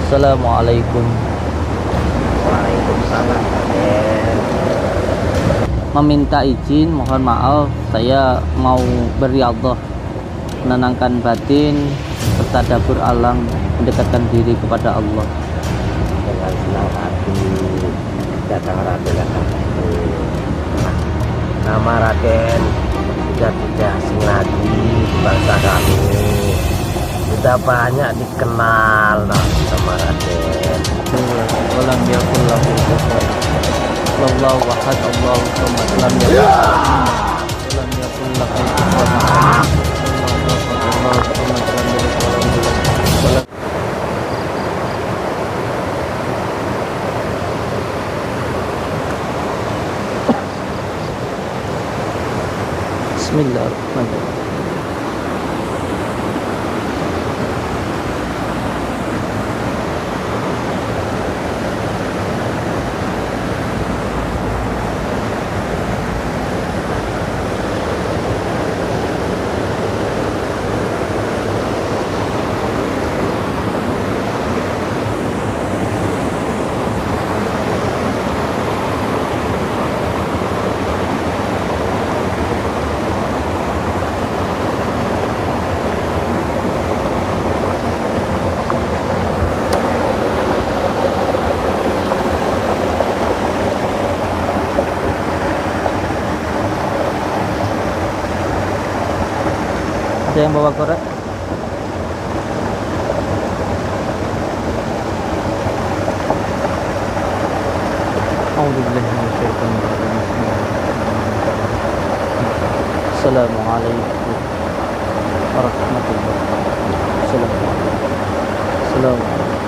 Assalamualaikum. Waalaikumsalam, Raden. Meminta izin, mohon maaf, saya mau beriadah, menenangkan batin, bertadabbur alam, mendekatkan diri kepada Allah. Dengan senang hati datang Raden datang itu. Nama Raden sudah tidak asing lagi di bangsa kami. Sudah banyak dikenal sama Raden. Walam yakul lahu kufuwan wallahu ahad Allahu samad lam yakul walam yakul lahu kufuwan ahad Allahu samad lam yalid walam yulad. Bismillahirrahmanirrahim. Ada yang bawa korek? A'udzubillahi minasyaitonir rajim. Assalamualaikum warahmatullahi wabarakatuh. Assalamualaikum.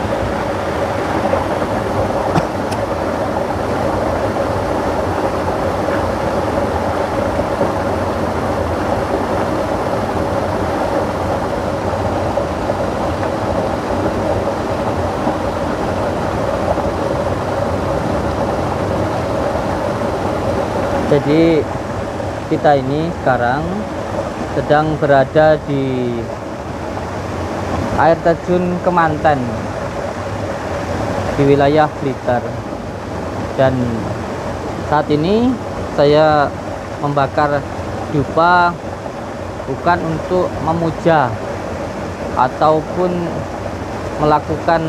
Jadi kita ini sekarang sedang berada di air terjun Kemanten di wilayah Blitar, dan saat ini saya membakar dupa bukan untuk memuja ataupun melakukan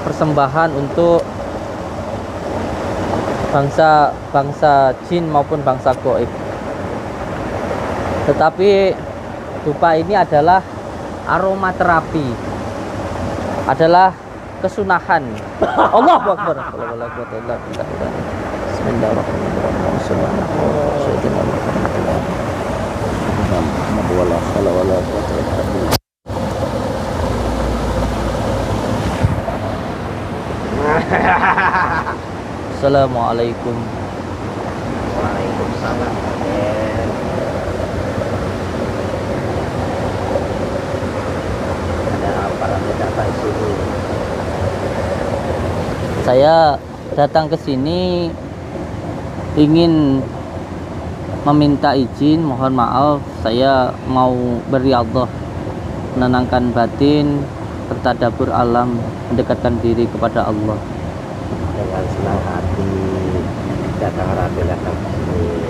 persembahan untuk bangsa jin maupun bangsa gaib, tetapi dupa ini adalah aromaterapi, adalah kesunahan. Allahu Akbar. Bismillahirrahmanirrahim. Assalamualaikum. Waalaikumsalam, Raden. Ada apa Raden datang sini? Saya datang ke sini ingin meminta izin, mohon maaf, saya mau beriadah, menenangkan batin, bertadabbur alam, mendekatkan diri kepada Allah. Dengan senang hati datang Raden datang sini.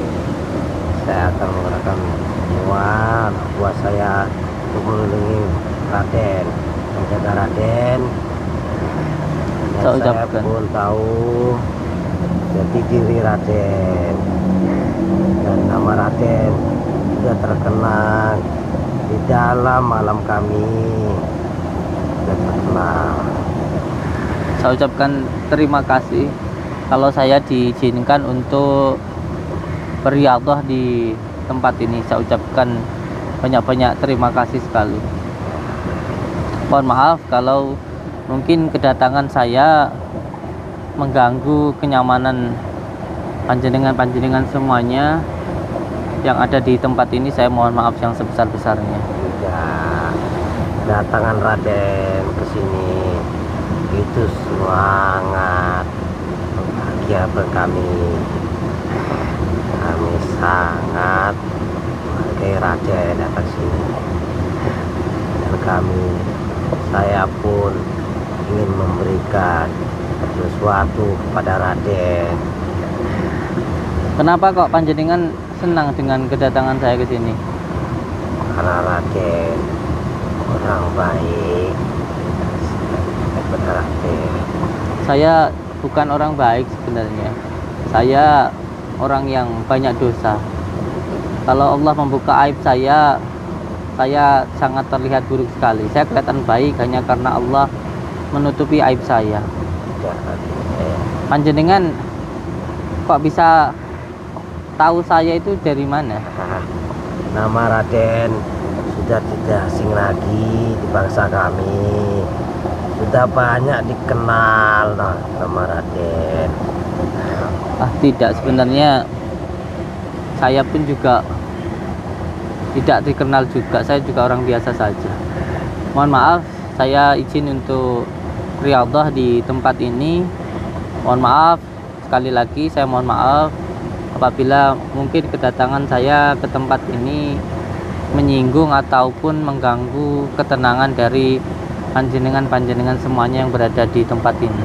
Saya akan menggunakan semua anak buah saya untuk melindungi Raden, menjaga Raden. Dan saya pun tahu jati diri Raden, dan nama Raden sudah terkenal di dalam malam kami, sudah terkenal. Saya ucapkan terima kasih kalau saya diizinkan untuk beriadah di tempat ini. Saya ucapkan banyak-banyak terima kasih sekali. Mohon maaf kalau mungkin kedatangan saya mengganggu kenyamanan panjenengan semuanya yang ada di tempat ini. Saya mohon maaf yang sebesar-besarnya. Tidak, kedatangan Raden ke sini itu sangat bahagia bagi kami. Kami sangat menghargai Raden datang sini, dan saya pun ingin memberikan sesuatu kepada Raden. Kenapa kok panjenengan senang dengan kedatangan saya ke sini? Karena Raden orang baik kepada Raden. Saya bukan orang baik sebenarnya. Saya orang yang banyak dosa. Kalau Allah membuka aib saya sangat terlihat buruk sekali. Saya kelihatan baik hanya karena Allah menutupi aib saya. Ya, Raden. Panjenengan kok bisa tahu saya itu dari mana? Nama Raden sudah tidak asing lagi di bangsa kami. Sudah banyak dikenal nama Raden. Tidak, sebenarnya saya pun juga tidak dikenal juga. Saya juga orang biasa saja. Mohon maaf, saya izin untuk riyadhah di tempat ini. Mohon maaf, sekali lagi saya mohon maaf apabila mungkin kedatangan saya ke tempat ini menyinggung ataupun mengganggu ketenangan dari panjenengan semuanya yang berada di tempat ini.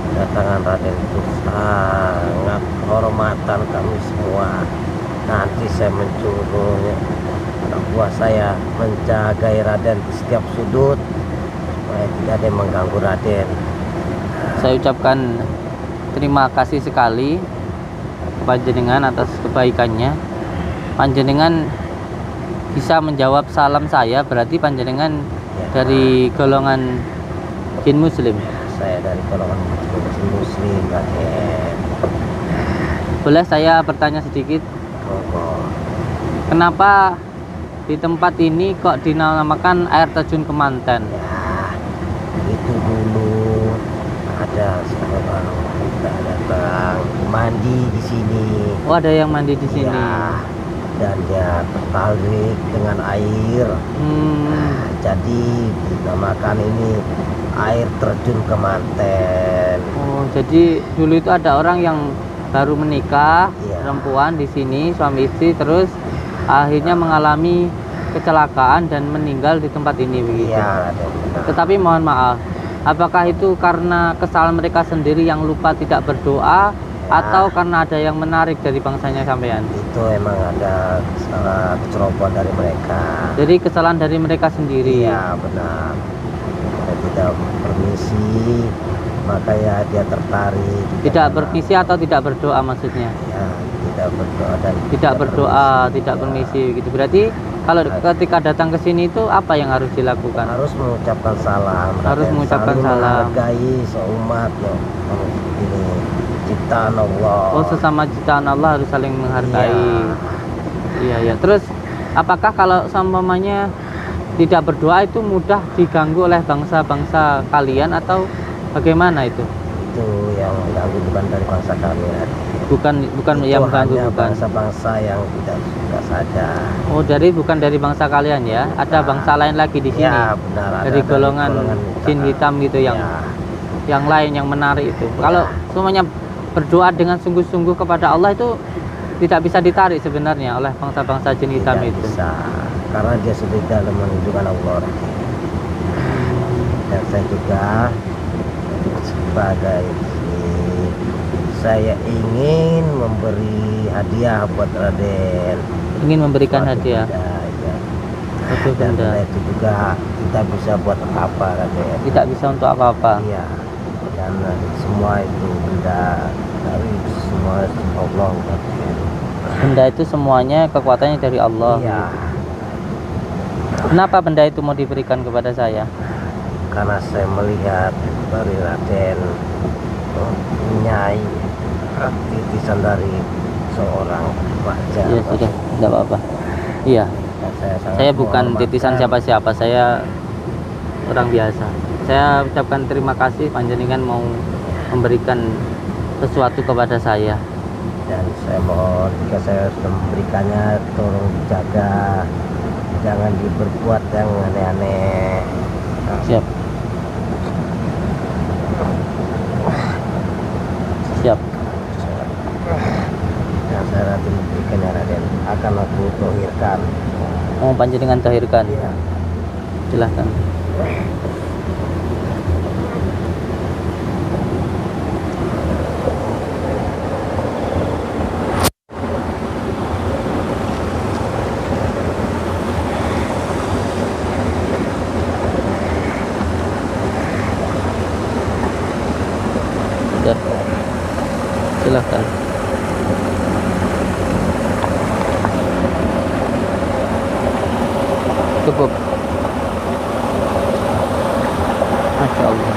Kedatangan Raden itu sangat kehormatan kami semua. Nanti saya mencurungnya anak buah saya menjagai Raden di setiap sudut supaya tidak ada yang mengganggu Raden. Saya ucapkan terima kasih sekali panjenengan atas kebaikannya. Panjenengan bisa menjawab salam saya, berarti panjenengan dari golongan jin muslim. Saya dari golongan muslim, Raden. Boleh saya bertanya sedikit? Kenapa di tempat ini kok dinamakan air terjun Kemanten? Ya, itu dulu ada seorang kita datang mandi di sini. Oh, ada yang mandi di sini. Ya, dan dia tertarik dengan air. Jadi dinamakan ini air terjun Kemanten. Oh, jadi dulu itu ada orang yang baru menikah, Iya. perempuan di sini, suami istri, terus akhirnya mengalami kecelakaan dan meninggal di tempat ini begitu. Iya, Raden, benar. Tetapi mohon maaf, apakah itu karena kesalahan mereka sendiri yang lupa tidak berdoa, atau karena ada yang menarik dari bangsanya sampean? Itu emang ada salah kecerobohan dari mereka. Jadi kesalahan dari mereka sendiri. Iya, benar. Dia tidak permisi, makanya dia tertarik. Tidak permisi atau tidak berdoa maksudnya? Ya, tidak berdoa dan Tidak berdoa, tidak permisi gitu. Berarti kalau ketika datang ke sini itu apa yang harus dilakukan? harus mengucapkan salam. Harus Raden. mengucapkan Saling salam. menghargai seumat loh. Ini ciptaan Allah. Oh, sesama ciptaan Allah harus saling menghargai. Iya, ya. Terus apakah kalau seumpamanya tidak berdoa itu mudah diganggu oleh bangsa-bangsa kalian atau bagaimana itu? Itu yang mengganggu bukan dari bangsa kami. Raden. Bukan Itu yang mengganggu, hanya bukan. bangsa-bangsa yang tidak suka saja. Oh, bukan dari bangsa kalian ya? Ada bangsa lain lagi di sini? Ya, benar. Ada Dari golongan jin hitam gitu Ya, yang lain yang menarik itu. Kalau semuanya berdoa dengan sungguh-sungguh kepada Allah itu tidak bisa ditarik sebenarnya oleh bangsa-bangsa jin hitam tidak itu. bisa, karena dia sudah dalam menunjukkan Allah. Dan saya juga sebagai saya ingin memberi hadiah buat Raden. Ingin memberikan Suatu hadiah. benda, ya. Suatu Dan benda. itu juga kita bisa buat apa Raden. Tidak bisa untuk apa-apa. Iya, dan semua itu benda dari semua Allah. Benda itu semuanya kekuatannya dari Allah. Iya, Kenapa benda itu mau diberikan kepada saya? karena saya melihat dari Raden Nyai titisan dari seorang raja. Ya sudah, tidak apa-apa. Iya, Dan saya sangat saya bukan menghormatkan. titisan siapa-siapa. Saya orang biasa. Saya ucapkan terima kasih panjenengan mau memberikan sesuatu kepada saya. Dan saya mohon jika saya sudah memberikannya tolong dijaga, jangan diperbuat yang aneh-aneh. Siap. Siap. Yang saya nanti memberikannya Raden akan aku tohirkan. Mau panjenengan tahirkan. Iya. Silahkan. insyaallah.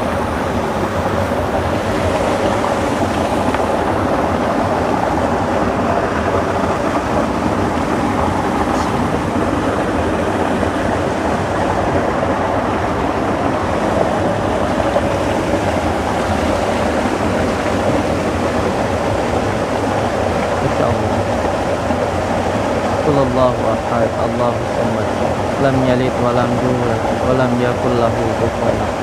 Insyaallah. Qulullahu ahad, Allahu samad, lam yalid wa lam yulad wa lam yakul lahu kufuwan ahad.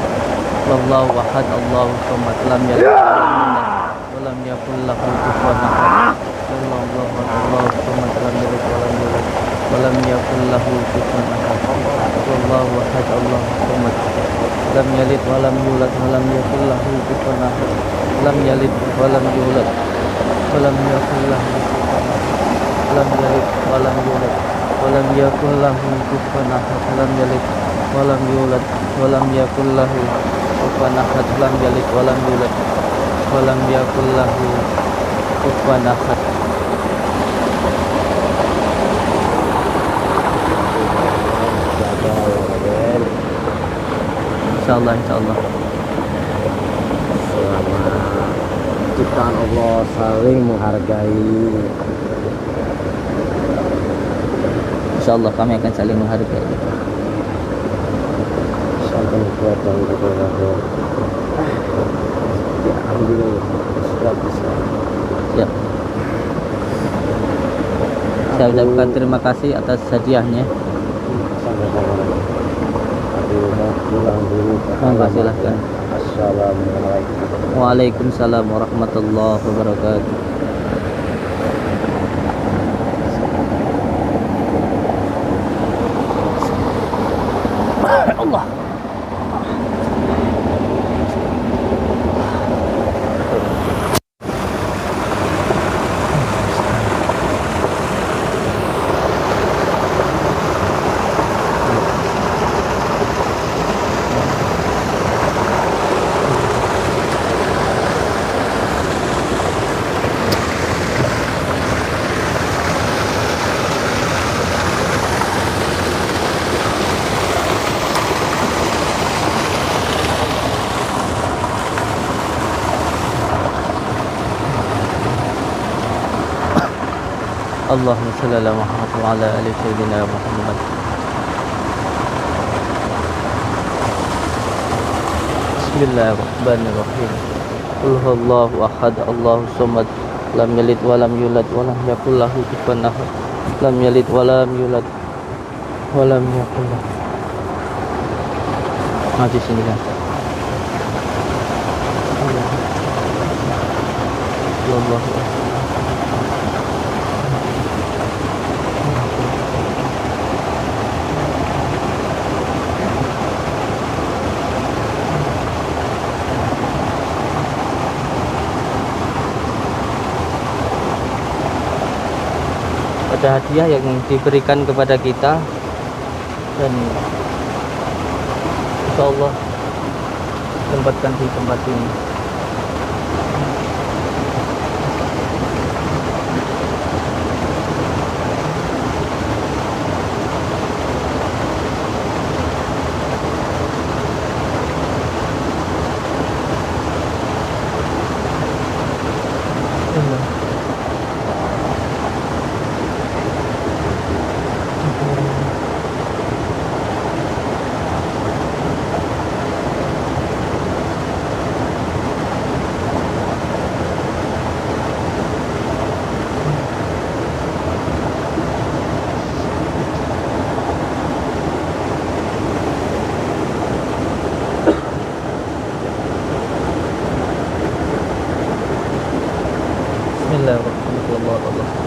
Wallahu ahad, Allahu samad, lam yalid wa lam yakul lahu kufuwan ahad. Wallahu ahad, Allahu samad, lam yalid wa lam yulad wa lam yakul lahu kufuwan ahad. Wallahu ahad, Allahu samad, lam yalid wa lam yulad wa lam yakul lahu kufuwan ahad. Lam yalid wa lam yulad wa lam yakul lahu lam yalid wa lam yulad wa lam yakul lahu kufuwan ahad. Lam yalid wa lam yulad wa lam yakul lahu kufuwan ahad. Lam yalid wa lam yulad wa lam yakul lahu kufuwan ahad. Insyaallah, insyaallah. Selama ciptaan Allah saling menghargai. Insyaallah kami akan saling menghargai. Sampai kuat dan berdoa. Ya, alhamdulillah sudah bisa. Siap. Saya ucapkan terima kasih atas hadiahnya. Sama-sama. Aduh, mau pulang dulu. Monggo silahkan. Assalamualaikum. Waalaikumsalam warahmatullahi wabarakatuh. Allah. Allahumma shalli ala Muhammad wa ala ali sayyidina Muhammad. Bismillahirrahmanirrahim. Qul huwallahu ahad, Allahu samad, lam yalid wa lam yulad wa lam yakul lahu kufuwan ahad. Lam yalid wa lam yulad wa lam yakul lahu. Di sini kan. Allahu akbar. Ada hadiah yang diberikan kepada kita dan insyaallah tempatkan di tempat ini. Bismillahirrahmanirrahim.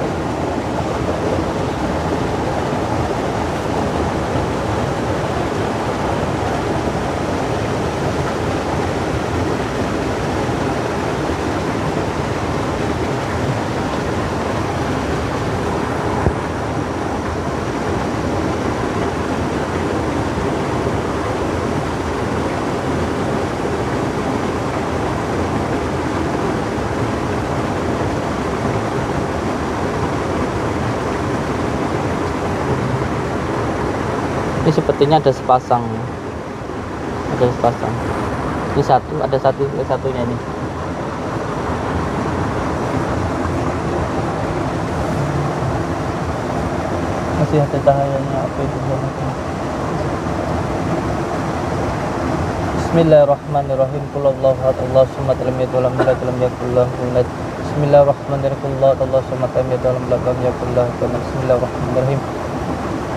Ini sepertinya ada sepasang. Ini satu, ada satunya ini. Masih ada cahayanya, apa itu? Bismillahirrahmanirrahim. Qul Allahu ahad, Allahu samad, lam yalid walam yulad walam yakul lahu kufuwan ahad. Bismillahirrahmanirrahim. Qul Allahu samad, lam yalid walam yulad walam yakul lahu kufuwan ahad. Bismillahirrahmanirrahim.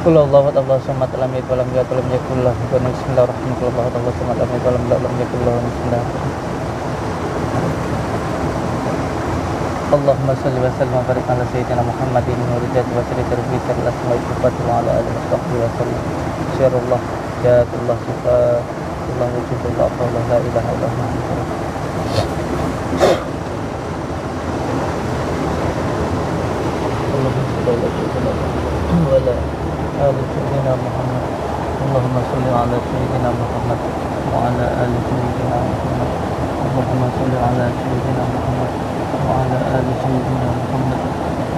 Qul Allahu ahad, Allahu samad, lam yalid walam yulad walam yakul lahu kufuwan ahad. Bismillahirrahmanirrahim. Qul Allahu ahad, Allahu samad, lam yalid walam yulad walam yakul lahu kufuwan ahad. Allahumma salli wa sallim wa barik ala sayyidina Muhammadin wa rijati wa sirri tarbi sirri asma'i sifati wa ala alihi wa sahbihi wa sallam. Syarullah, jatullah, sifatullah, wujudullah, qawla la ilaha illallah. Allahumma salli ala sayyidina Muhammad. Allahumma salli ala sayyidina Muhammad wa ala ali sayyidina Muhammad. Allahumma salli ala sayyidina Muhammad wa ala ali sayyidina Muhammad.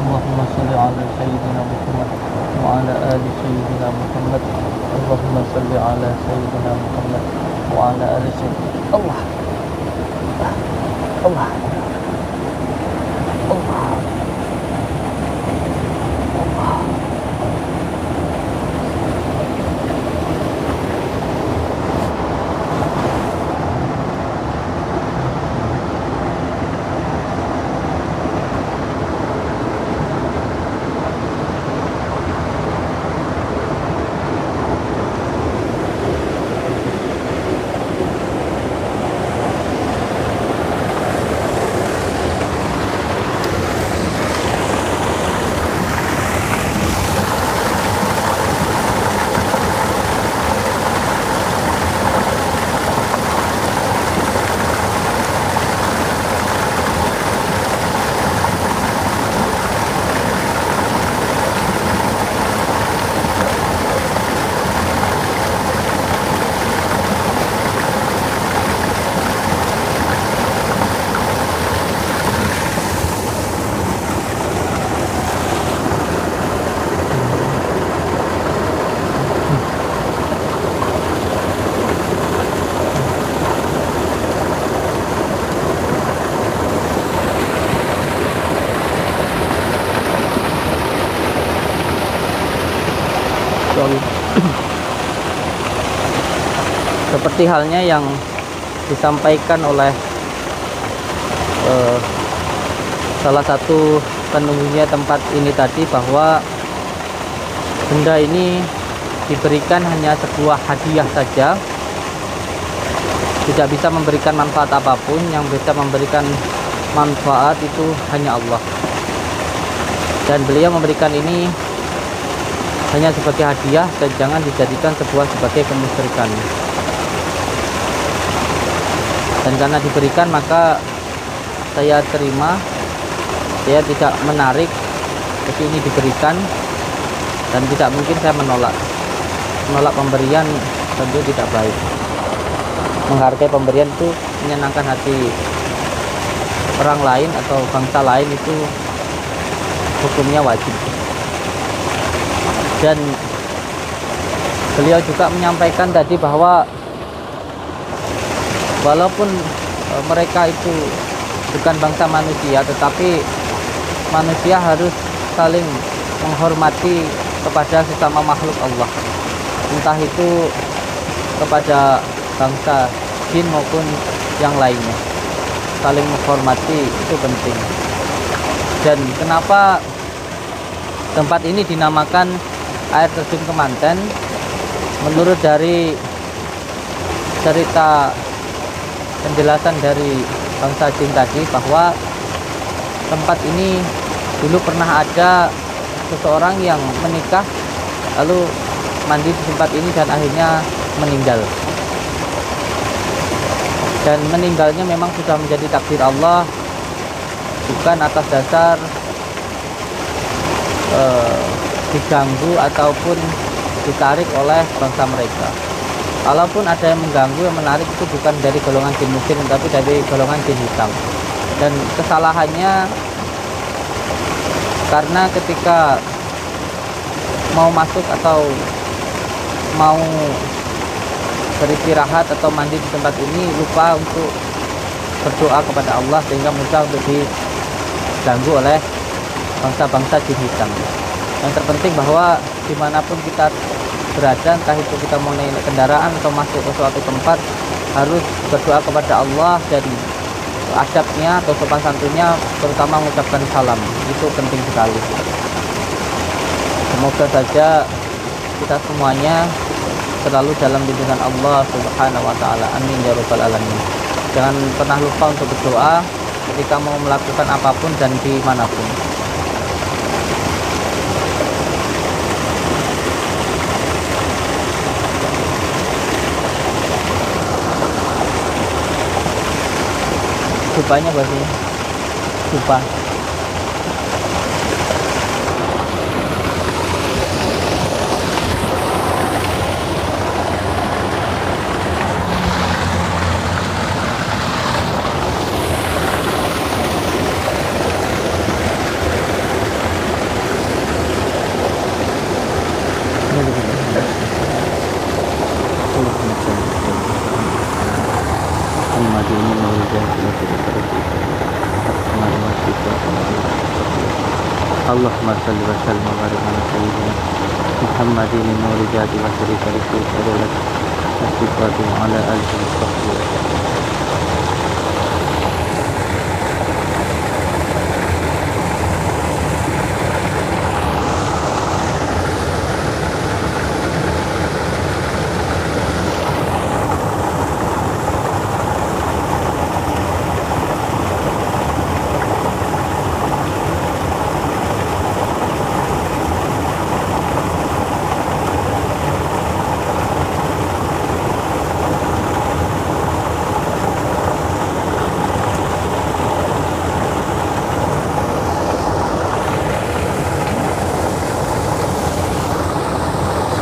Allahumma salli ala sayyidina Muhammad wa ala ali sayyidina Muhammad. Allahumma salli ala sayyidina Muhammad wa ala ali sayyidina Allah. Allah. Allah. Seperti halnya yang disampaikan oleh salah satu penunggunya tempat ini tadi, bahwa benda ini diberikan hanya sebuah hadiah saja, tidak bisa memberikan manfaat apapun. Yang bisa memberikan manfaat itu hanya Allah, dan beliau memberikan ini hanya sebagai hadiah dan jangan dijadikan sebagai kemusyrikan. Dan karena diberikan maka saya terima, saya tidak menarik, jadi ini diberikan dan tidak mungkin saya menolak pemberian, tentu tidak baik. Menghargai pemberian itu menyenangkan hati orang lain atau bangsa lain, itu hukumnya wajib. Dan beliau juga menyampaikan tadi bahwa walaupun mereka itu bukan bangsa manusia, tetapi manusia harus saling menghormati kepada sesama makhluk Allah, entah itu kepada bangsa jin maupun yang lainnya. Saling menghormati itu penting. Dan kenapa tempat ini dinamakan air terjun Kemanten? Menurut dari cerita penjelasan dari bangsa jin tadi, bahwa tempat ini dulu pernah ada seseorang yang menikah lalu mandi di tempat ini dan akhirnya meninggal. Dan meninggalnya memang sudah menjadi takdir Allah, bukan atas dasar diganggu ataupun ditarik oleh bangsa mereka. Kalaupun ada yang mengganggu, yang menarik, itu bukan dari golongan jin muslim, tapi dari golongan jin hitam. Dan kesalahannya karena ketika mau masuk atau mau beristirahat atau mandi di tempat ini lupa untuk berdoa kepada Allah, sehingga mudah untuk diganggu oleh bangsa-bangsa jin hitam. Yang terpenting bahwa dimanapun kita berada, entah itu kita mau naik kendaraan atau masuk ke suatu tempat, harus berdoa kepada Allah. Jadi adabnya atau sopan santunnya, terutama mengucapkan salam, itu penting sekali. Semoga saja kita semuanya selalu dalam lindungan Allah Subhanahu wa taala. Amin ya rabbal alamin. Jangan pernah lupa untuk berdoa ketika mau melakukan apapun dan dimanapun. Dupanya pasti dupa. Allahumma salli wa sallim wa barik ala sayyidina Muhammadin nuri jadi wa syarif syarif adalah asifatu ala alihi wa sahbihi.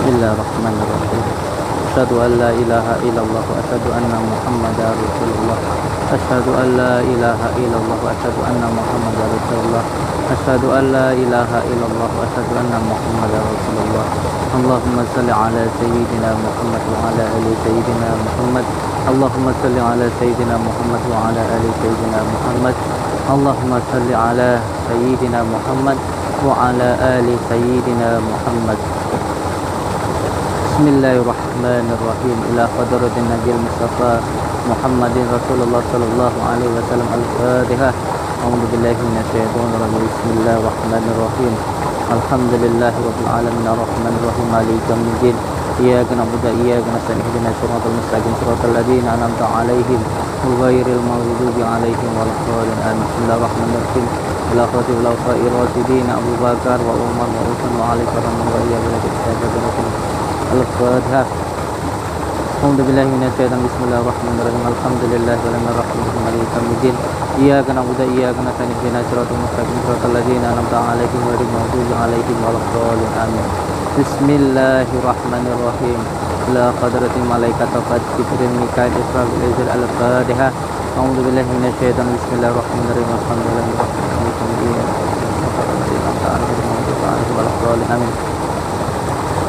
Bismillahirrahmanirrahim. Asyhadu an la ilaha illallah wa asyhadu anna Muhammadar Rasulullah. Asyhadu an la ilaha illallah wa asyhadu anna Muhammadar Rasulullah. Asyhadu an la ilaha illallah wa asyhadu anna Muhammadar Rasulullah. Allahumma salli ala sayyidina Muhammad wa ala ali sayyidina Muhammad. Allahumma salli ala sayyidina Muhammad wa ala ali sayyidina Muhammad. Allahumma salli ala sayyidina Muhammad wa ala ali sayyidina Muhammad. Bismillahirrahmanirrahim. Ila hadratin Nabil Mustafa Muhammadin Rasulullah sallallahu alaihi wasallam. Al-Fatihah. A'udzu billahi minasyaitonir rajim. Bismillahirrahmanirrahim. Alhamdulillahi rabbil alamin arrahmanir rahim maliki yaumiddin. Iyyaka na'budu wa iyyaka nasta'in ihdinas siratal mustaqim siratal ladzina an'amta 'alaihim ghairil maghdubi alaihim waladdallin. Amin. Bismillahirrahmanirrahim. Ila khatibul rasidin Abu Bakar wa Umar wa Utsman wa Ali karramallahu wajhahu. Al-Fatihah. A'udzu billahi minasyaitonir rajim. Bismillahirrahmanirrahim. Alhamdulillahi rabbil alamin maliki yaumiddin. Iyyaka na'budu wa iyyaka nasta'in ihdinas siratal mustaqim siratal ladzina an'amta 'alaihim ghairil maghdubi 'alaihim waladdallin. Amin. Bismillahirrahmanirrahim. La qadrati malaikat wa Jibril Mikail Israfil Azrail. Al-Fatihah. A'udzu billahi minasyaitonir rajim. Bismillahirrahmanirrahim. Alhamdulillahi rabbil alamin. Amin.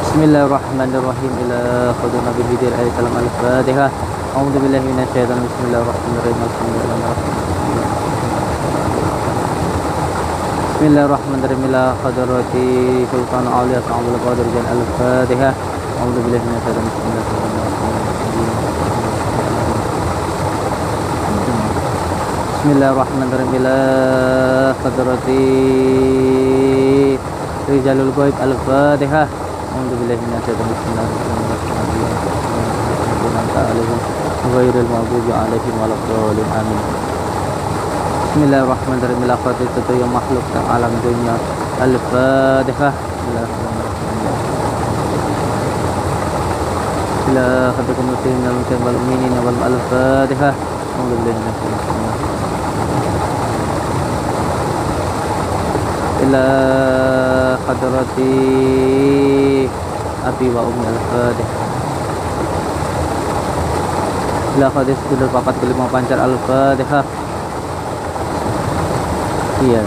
Bismillahirrahmanirrahim. Ila khudun nabi hidir ayat salam. Al-Fatihah. A'udzu billahi minasyaitonir rajim. Bismillahirrahmanirrahim. Bismillahirrahmanirrahim. Ila hadrati Sultan Auliya Abdul Qadir Jan. Al-Fatihah. A'udzu billahi minasyaitonir rajim. Bismillahirrahmanirrahim. Ila hadrati Rijalul Ghaib. Al-Fatihah. A'udzu billahi minasyaitonir rajim. Ghairil maghdubi 'alaihim waladdallin. Amin. Bismillahirrahmanirrahim. Ila khatibatu yang makhluk dan alam dunia. Al-Fatihah. Ila khatibatu muslimin wal mu'minin wal Al-Fatihah. A'udzu billahi minasyaitonir rajim. Ila hadrati Abi wa Ummi. Al-Fatihah. Ila hadis sudul papat kelima pancar. Al-Fatihah. Iya.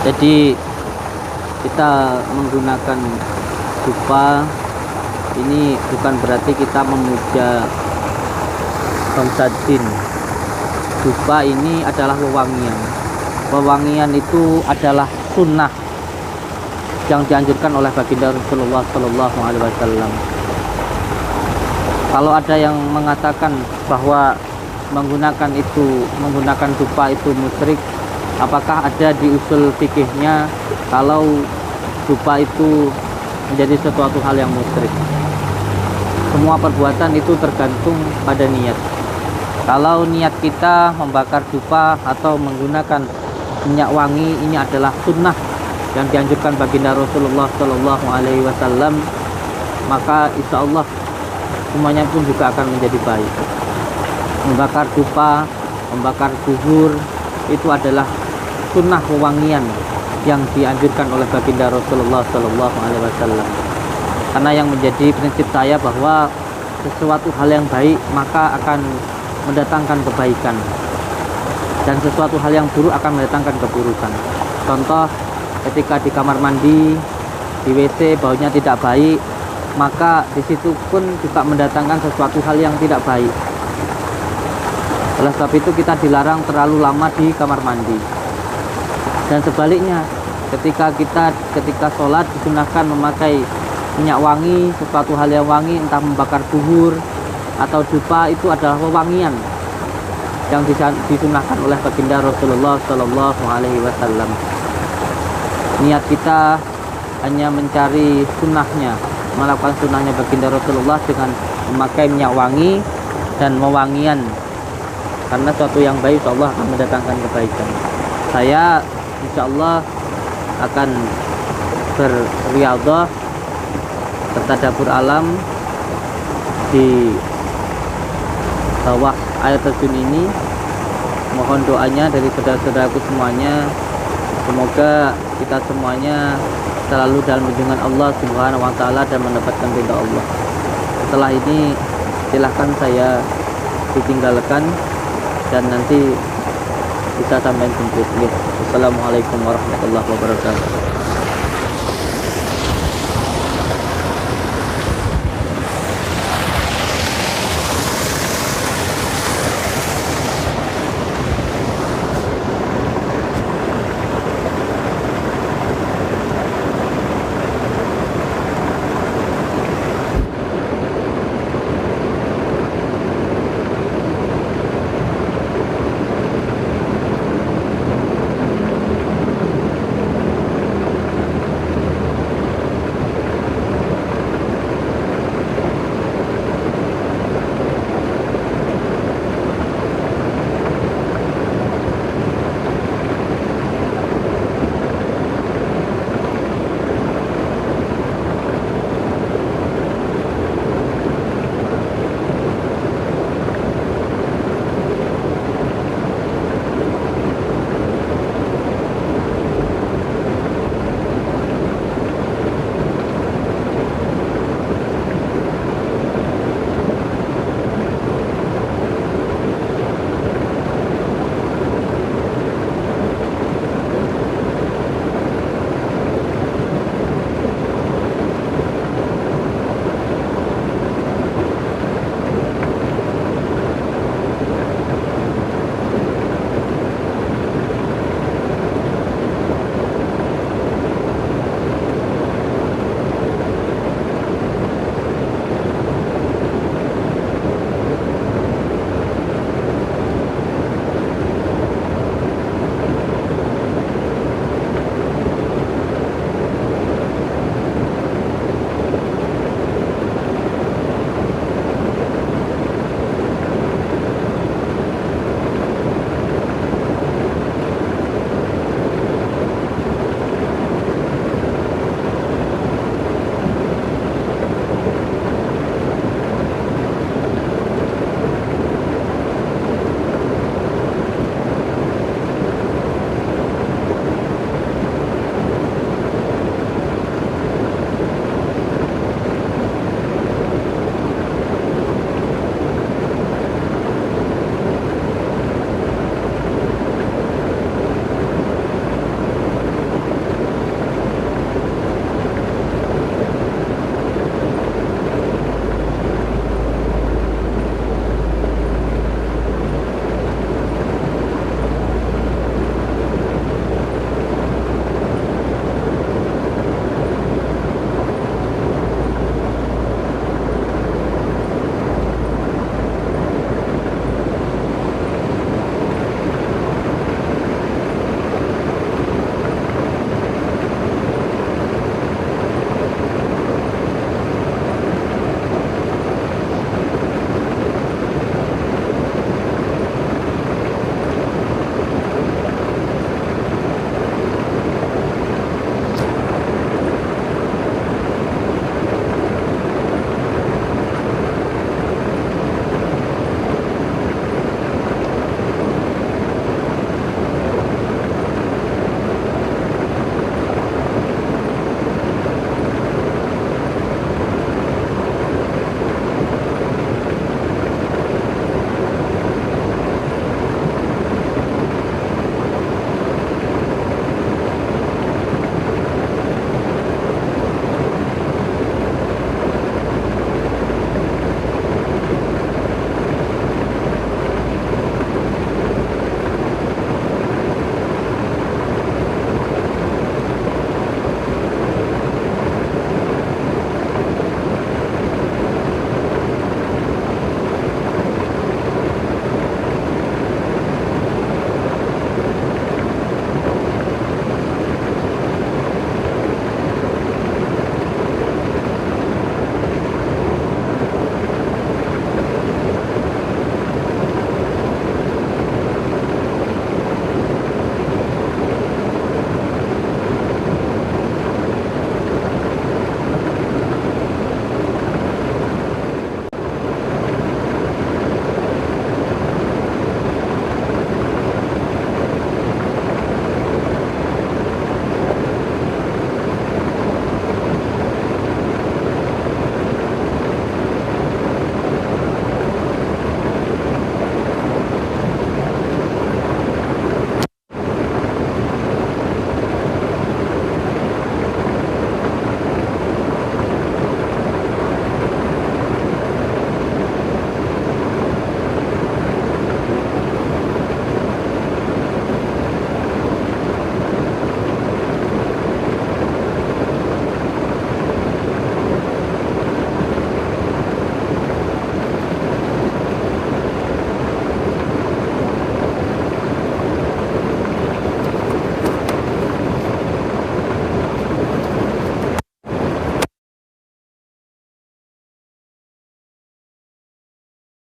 Jadi kita menggunakan dupa ini bukan berarti kita memuja bangsa jin. Dupa ini adalah wewangian. Wewangian itu adalah sunnah yang dianjurkan oleh baginda Rasulullah Shallallahu Alaihi Wasallam. Kalau ada yang mengatakan bahwa menggunakan dupa itu musyrik, apakah ada di usul fikihnya kalau dupa itu menjadi sesuatu hal yang musyrik? Semua perbuatan itu tergantung pada niat. Kalau niat kita membakar dupa atau menggunakan minyak wangi, ini adalah sunnah yang dianjurkan baginda Rasulullah Shallallahu Alaihi Wasallam, maka insya Allah semuanya pun juga akan menjadi baik. Membakar dupa, membakar kubur itu adalah sunnah wewangian yang dianjurkan oleh baginda Rasulullah Shallallahu Alaihi Wasallam. Karena yang menjadi prinsip saya bahwa sesuatu hal yang baik maka akan mendatangkan kebaikan, dan sesuatu hal yang buruk akan mendatangkan keburukan. Contoh, ketika di kamar mandi, di WC baunya tidak baik, maka di situ pun juga mendatangkan sesuatu hal yang tidak baik. Oleh sebab itu kita dilarang terlalu lama di kamar mandi. Dan sebaliknya, ketika sholat disunahkan memakai minyak wangi, sesuatu hal yang wangi, entah membakar kubur atau dupa, itu adalah wewangian yang disunahkan oleh baginda Rasulullah Shallallahu Alaihi Wasallam. Niat kita hanya mencari sunnahnya, melakukan sunnahnya baginda Rasulullah dengan memakai minyak wangi dan wewangian, karena suatu yang baik insya Allah akan mendatangkan kebaikan. Saya insya Allah akan berriyadhah, bertadabbur alam di bawah air terjun ini. Mohon doanya dari saudara-saudaraku semuanya, semoga kita semuanya selalu dalam lindungan Allah Subhanahu wa Ta'ala dan mendapatkan ridha Allah. Setelah ini silahkan saya ditinggalkan dan nanti kita sampai jemput. Assalamualaikum warahmatullahi wabarakatuh.